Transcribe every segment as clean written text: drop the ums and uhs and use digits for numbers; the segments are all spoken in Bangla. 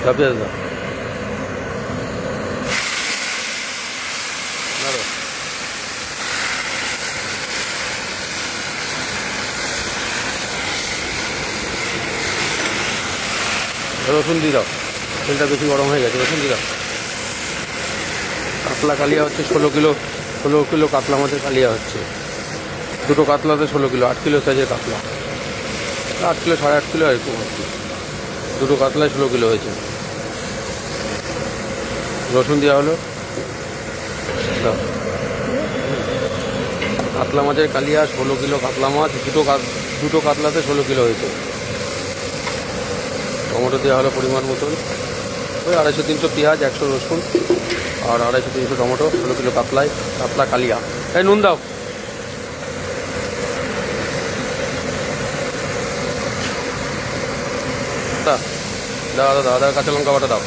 পেঁয়াজ দাও, নাড়ো। রসুন দিয়ে দাও, তেলটা বেশি গরম হয়ে গেছে, রসুন দিয়ে দাও। কাতলা কালিয়া হচ্ছে 16 কিলো কাতলা মাছের কালিয়া হচ্ছে। দুটো কাতলাতে 16 কিলো, 8 কিলো সাইজের কাতলা, 8 কিলো 8.5 কিলো এরকম আর কি। দুটো কাতলায় 16 কিলো হয়েছে। রসুন দেওয়া হলো, দাও। কাতলা মাছের কালিয়া 16 কিলো কাতলা মাছ, দুটো কাতলাতে 16 কিলো হয়েছে। টমেটো দেওয়া হলো পরিমাণ মতন, ওই 250-300 পেঁয়াজ, 100 রসুন আর 250-300 টমেটো। 16 কিলো কাতলা কালিয়া। এই নুন দাও, দাও দাও দাও, কাঁচা লঙ্কা বাটা দাও,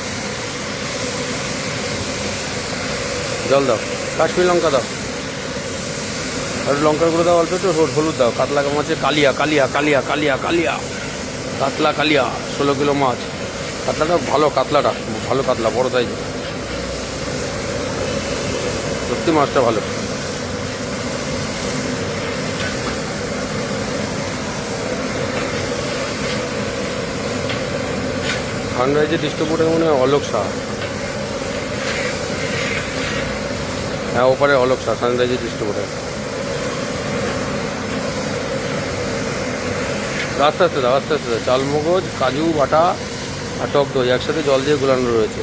জল দাও, কাশ্মীর লঙ্কা দাও, আর লঙ্কার গুঁড়ো দাও অল্প একটু, হলুদ দাও। কাতলা মাছের কালিয়া কালিয়া কালিয়া কালিয়া কালিয়া কাতলা কালিয়া 16 কিলো মাছ। কাতলাটা ভালো, কাতলাটা ভালো, কাতলা বড় সাইজ, সত্যি মাছটা ভালো। সানরাইজের ডিস্ট্রিবিউটর মনে হয় অলোক শাহ, হ্যাঁ ওপারে অলোক শাহ সানরাইজের ডিস্ট্রিবিউটর। আস্তে আস্তে দাও, আস্তে আস্তে দাও। চালমগজ, কাজু বাটা আর টক দই একসাথে জল দিয়ে গুলানো রয়েছে।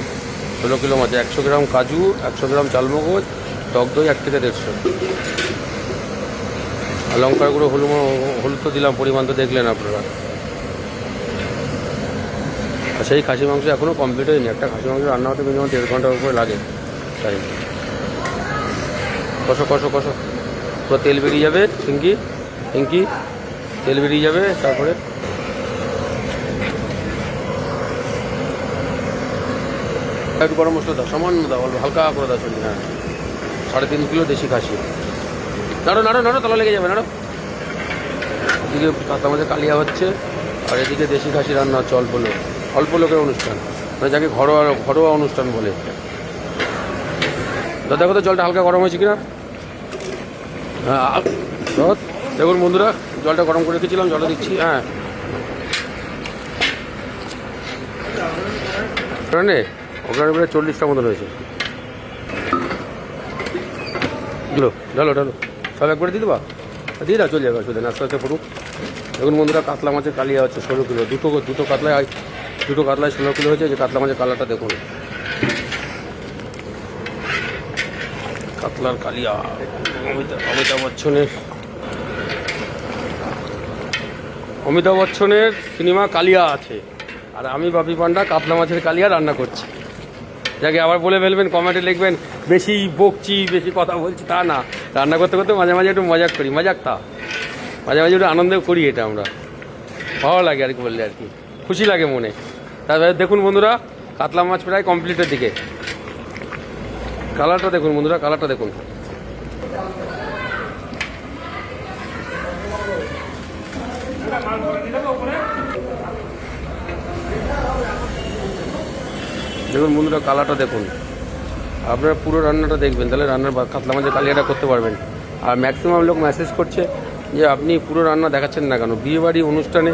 16 কিলো মাছ, 100 গ্রাম কাজু, 100 গ্রাম চালমগজ, টক দই 1 থেকে 150। আর লঙ্কার গুঁড়ো, হলুদ তো দিলাম পরিমাণ, তো দেখলেন আপনারা। আর সেই খাসি মাংস এখনও কমপ্লিট হয়নি। একটা খাসি মাংস রান্না হতে মিনিমাম 1.5 ঘন্টার উপরে লাগে। তাই কষো কষো কষো, পুরো তেল বেরিয়ে যাবে, পিঙ্কি তেল বেরিয়ে যাবে। তারপরে একটু গরম মশলা দাও, সামান্য দাও, অল্প হালকা করে দাও চলি। হ্যাঁ 3.5 কিলো দেশি খাসি। নাড়ো নাড়ো নাড়ো, তলা লেগে যাবে, নাড়ো। এদিকে কাতলা মাছের কালিয়া হচ্ছে, আর এদিকে দেশি খাসি রান্না হচ্ছে। অল্প লোকের অনুষ্ঠান, মানে যাকে ঘরোয়া অনুষ্ঠান বলে। দেখো তো জলটা হালকা গরম হয়েছে কিনা। হ্যাঁ দেখুন বন্ধুরা, জলটা গরম করে রেখেছিলাম, জলটা দিচ্ছি। হ্যাঁ ওখানে প্রায় 40টা মতন হয়েছে। ঢালো সব একবারে দিয়ে দেবা, দিয়ে দাও, চলে যাবে, অসুবিধা না, আস্তে আস্তে পড়ুক। দেখুন বন্ধুরা, কাতলা মাছের কালিয়া হচ্ছে 16 কিলো। দুটো কাতলায় 16 কিলো হয়েছে। যে কাতলা মাছের কালারটা দেখুন, কাতলার কালিয়া। অমিতাভ বচ্চনের সিনেমা কালিয়া আছে, আর আমি বাপি পান্ডা কাতলা মাছের কালিয়া রান্না করছি। যাকে আবার বলে ফেলবেন, কমেন্টে লিখবেন বেশি বকছি, বেশি কথা বলছি, তা না। রান্না করতে করতে মাঝে মাঝে একটু মজাক করি, মাঝে মাঝে একটু আনন্দ করি। এটা আমরা ভালো লাগে আর কি, বললে আর কি খুশি লাগে মনে। তারপরে দেখুন বন্ধুরা, কাতলা মাছ প্রায় কমপ্লিটের দিকে। কালারটা দেখুন বন্ধুরা, কালারটা দেখুন। দেখুন বন্ধুরা, কালারটা দেখুন। আপনারা পুরো রান্নাটা দেখবেন, তাহলে কাতলা মাছের কালিয়াটা করতে পারবেন। আর ম্যাক্সিমাম লোক মেসেজ করছে যে আপনি পুরো রান্না দেখাচ্ছেন না কেন। বিয়েবাড়ি অনুষ্ঠানে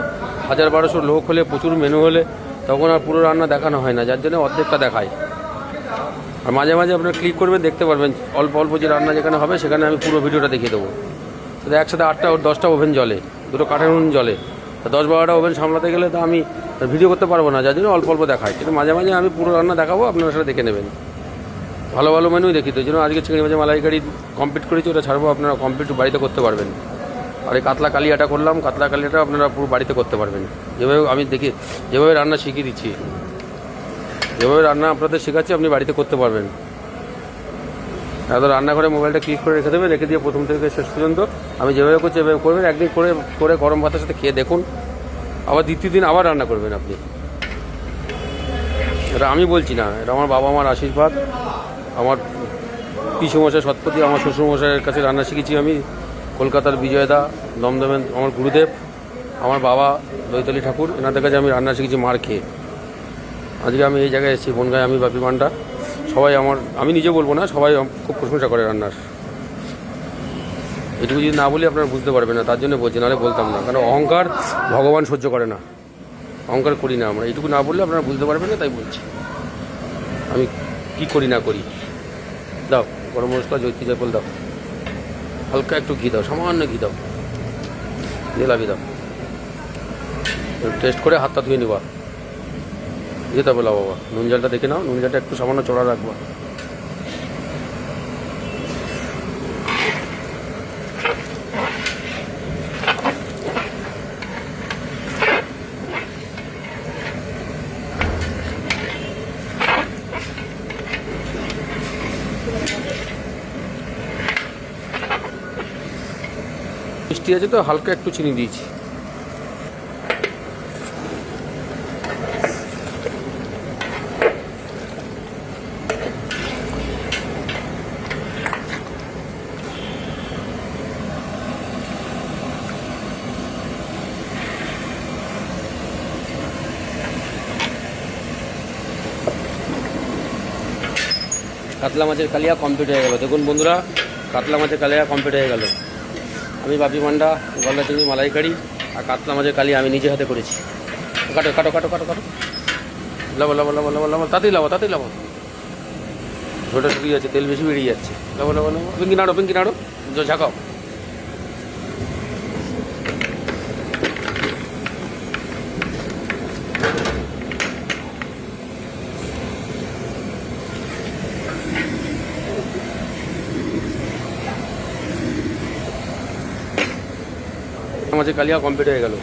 1000-1200 লোক হলে, প্রচুর মেনু হলে, তখন আর পুরো রান্না দেখানো হয় না, যার জন্য অর্ধেকটা দেখায়। আর মাঝে মাঝে আপনারা ক্লিক করবেন, দেখতে পারবেন অল্প যে রান্না যেখানে হবে সেখানে আমি পুরো ভিডিওটা দেখিয়ে দেবো। তো একসাথে 8টা-10টা ওভেন জ্বলে, দুটো কাঠের উনুন জ্বলে। 10-12টা ওভেন সামলাতে গেলে তো আমি ভিডিও করতে পারবো না, যার জন্য অল্প দেখাই। কিন্তু মাঝে মাঝে আমি পুরো রান্না দেখাবো, আপনারা সেটা দেখে নেবেন। ভালো মেনুই দেখি, তো এই জন্য আজকে চিংড়ি মাছের মালাইকারি কমপ্লিট করেছি, ওটা ছাড়বো, আপনারা কমপ্লিট বাড়িতে করতে পারবেন। আর এই কাতলা কালিয়াটা করলাম, কাতলা কালিয়াটা আপনারা পুরো বাড়িতে করতে পারবেন। যেভাবে আমি দেখি, যেভাবে রান্না শিখিয়ে দিচ্ছি, যেভাবে রান্না আপনাদের শেখাচ্ছি, আপনি বাড়িতে করতে পারবেন। একদম রান্নাঘরে মোবাইলটা ক্লিক করে রেখে দেবেন, রেখে দিয়ে প্রথম থেকে শেষ পর্যন্ত আমি যেভাবে করছি এভাবে করবেন। একদিন করে গরম ভাতের সাথে খেয়ে দেখুন, আবার দ্বিতীয় দিন আবার রান্না করবেন আপনি। এটা আমি বলছি না, এটা আমার বাবা মার আশীর্বাদ। আমার পিসুমশাই সৎপতি, আমার শ্বশুরমশাইয়ের কাছে রান্না শিখেছি আমি। কলকাতার বিজয়দা, দমদমের আমার গুরুদেব, আমার বাবা দৈতালি ঠাকুর, এনাদের কাছে আমি রান্না শিখেছি মার খেয়ে। আজকে আমি এই জায়গায় এসেছি বনগাঁয়, আমি বাপি পান্ডা। সবাই আমি নিজে বলবো না, সবাই খুব প্রশংসা করে রান্নার। এটুকু যদি না বলি আপনারা বুঝতে পারবেন না, তার জন্য বলছি, নাহলে বলতাম না। কারণ অহংকার ভগবান সহ্য করে না, অহংকার করি না আমরা। এইটুকু না বললে আপনারা বুঝতে পারবেন না, তাই বলছি আমি কি করি না করি। দাও গরম মশলা, জৈত্রী জায়ফল দাও, হালকা একটু ঘি দাও, সামান্য ঘি দাও, জেলাবি দাও, টেস্ট করে হাতটা ধুয়ে নিবা। যেতে হবে বাবা, নুন জলটা দেখে নাও, নুন জলটা একটু সামান্য চড়া রাখবা। মিষ্টি আছে তো, হালকা একটু চিনি দিয়েছি। কাতলা মাছের কালিয়া কমপ্লিট হয়ে গেল। দেখুন বন্ধুরা, কাতলা মাছের কালিয়া কমপ্লিট হয়ে গেল। আমি বাপি পান্ডা গলদা চিংড়ি মালাইকারি আর কাতলা মাছের কালিয়া আমি নিজে হাতে করেছি। কাটো কাটো কাটো কাটো কাটো, লাবো লাবো লাবো লাবো লাবো, তাতেই লাবো, তাতেই লাবো। ঝোলটা শুকিয়ে যাচ্ছে, তেল বেশি বেরিয়ে যাচ্ছে। লাবো লাবো লাবো, পিঙ্কি নাড়ো, ঝাঁকাও। মাছের কালিয়া কমপ্লিট হয়ে গেল।